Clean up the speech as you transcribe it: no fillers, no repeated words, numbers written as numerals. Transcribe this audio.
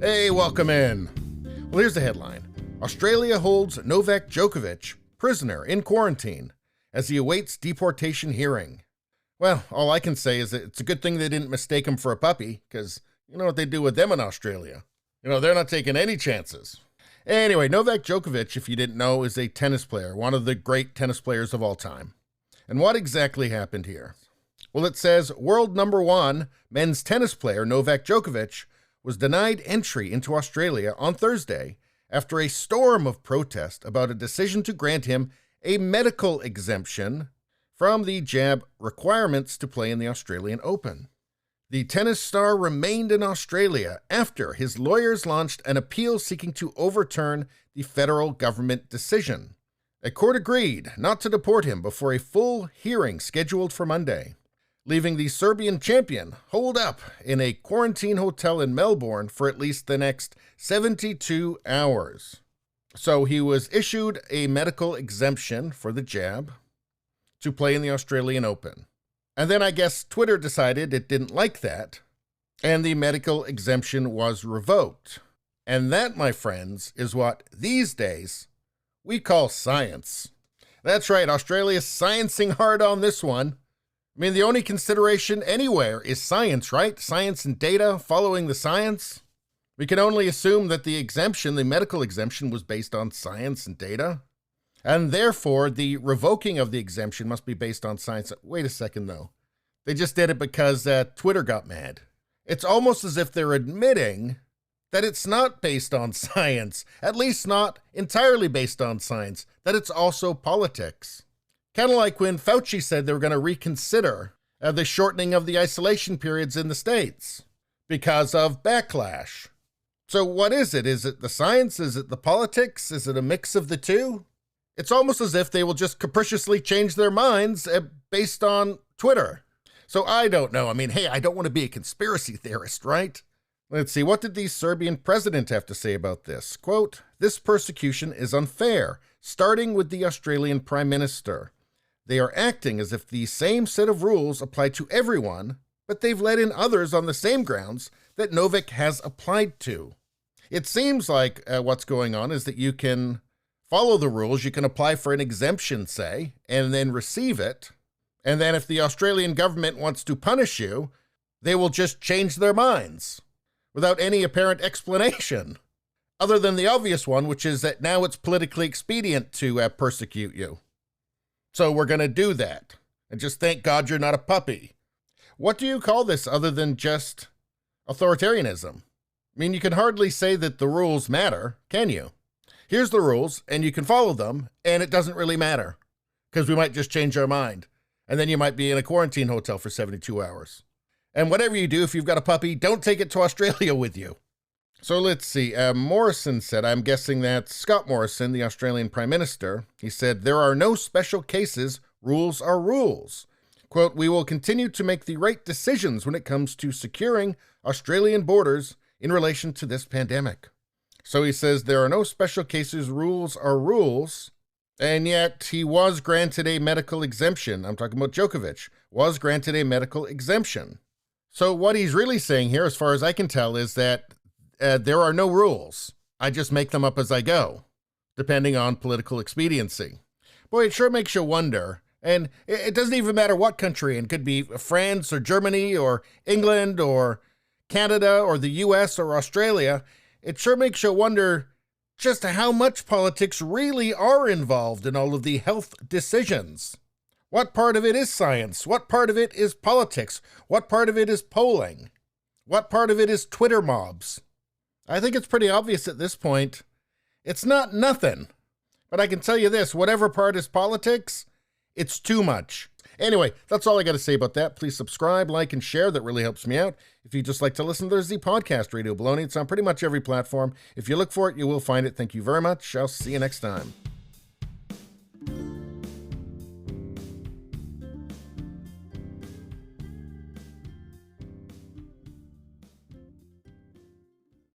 Hey, welcome in. Well, here's the headline. Australia holds NOVAK DJOKOVIC prisoner in quarantine as he awaits deportation hearing. Well, all I can say is that it's a good thing they didn't mistake him for a puppy, because you know what they do with them in Australia. They're not taking any chances. Anyway, NOVAK DJOKOVIC, if you didn't know, is a tennis player, one of the great tennis players of all time. And what exactly happened here? Well, it says world number one men's tennis player NOVAK DJOKOVIC was denied entry into Australia on Thursday after a storm of protest about a decision to grant him a medical exemption from the jab requirements to play in the Australian Open. The tennis star remained in Australia after his lawyers launched an appeal seeking to overturn the federal government decision. A court agreed not to deport him before a full hearing scheduled for Monday, leaving the Serbian champion holed up in a quarantine hotel in Melbourne for at least the next 72 hours. So he was issued a medical exemption for the jab to play in the Australian Open. And then I guess Twitter decided it didn't like that, and the medical exemption was revoked. And that, my friends, is what these days we call science. That's right, Australia's sciencing hard on this one. I mean, the only consideration anywhere is science, right? Science and data, following the science. We can only assume that the exemption, the medical exemption, was based on science and data. And therefore, the revoking of the exemption must be based on science. Wait a second, though. They just did it because Twitter got mad. It's almost as if they're admitting that it's not based on science, at least not entirely based on science, that it's also politics. Kind of like when Fauci said they were going to reconsider the shortening of the isolation periods in the States because of backlash. So what is it? Is it the science? Is it the politics? Is it a mix of the two? It's almost as if they will just capriciously change their minds based on Twitter. So I don't know. I mean, hey, I don't want to be a conspiracy theorist, right? Let's see. What did the Serbian president have to say about this? Quote, "This persecution is unfair, starting with the Australian Prime Minister. They are acting as if the same set of rules apply to everyone, but they've let in others on the same grounds that Novak has applied to. It seems like what's going on is that you can follow the rules, you can apply for an exemption, say, and then receive it. And then if the Australian government wants to punish you, they will just change their minds without any apparent explanation, other than the obvious one, which is that now it's politically expedient to persecute you. So we're going to do that. And just thank God you're not a puppy." What do you call this other than just authoritarianism? I mean, you can hardly say that the rules matter, can you? Here's the rules, and you can follow them, and it doesn't really matter, because we might just change our mind. And then you might be in a quarantine hotel for 72 hours. And whatever you do, if you've got a puppy, don't take it to Australia with you. So let's see. Morrison said, I'm guessing that's Scott Morrison, the Australian Prime Minister. He said, "There are no special cases. Rules are rules." Quote, "We will continue to make the right decisions when it comes to securing Australian borders in relation to this pandemic." So he says there are no special cases. Rules are rules. And yet he was granted a medical exemption. I'm talking about Djokovic, was granted a medical exemption. So what he's really saying here, as far as I can tell, is that there are no rules. I just make them up as I go, depending on political expediency. Boy, it sure makes you wonder. And it doesn't even matter what country. It could be France or Germany or England or Canada or the US or Australia. It sure makes you wonder just how much politics really are involved in all of the health decisions. What part of it is science? What part of it is politics? What part of it is polling? What part of it is Twitter mobs? I think it's pretty obvious at this point. It's not nothing. But I can tell you this, whatever part is politics, it's too much. Anyway, that's all I got to say about that. Please subscribe, like, and share. That really helps me out. If you just like to listen, there's the podcast Radio Baloney. It's on pretty much every platform. If you look for it, you will find it. Thank you very much. I'll see you next time.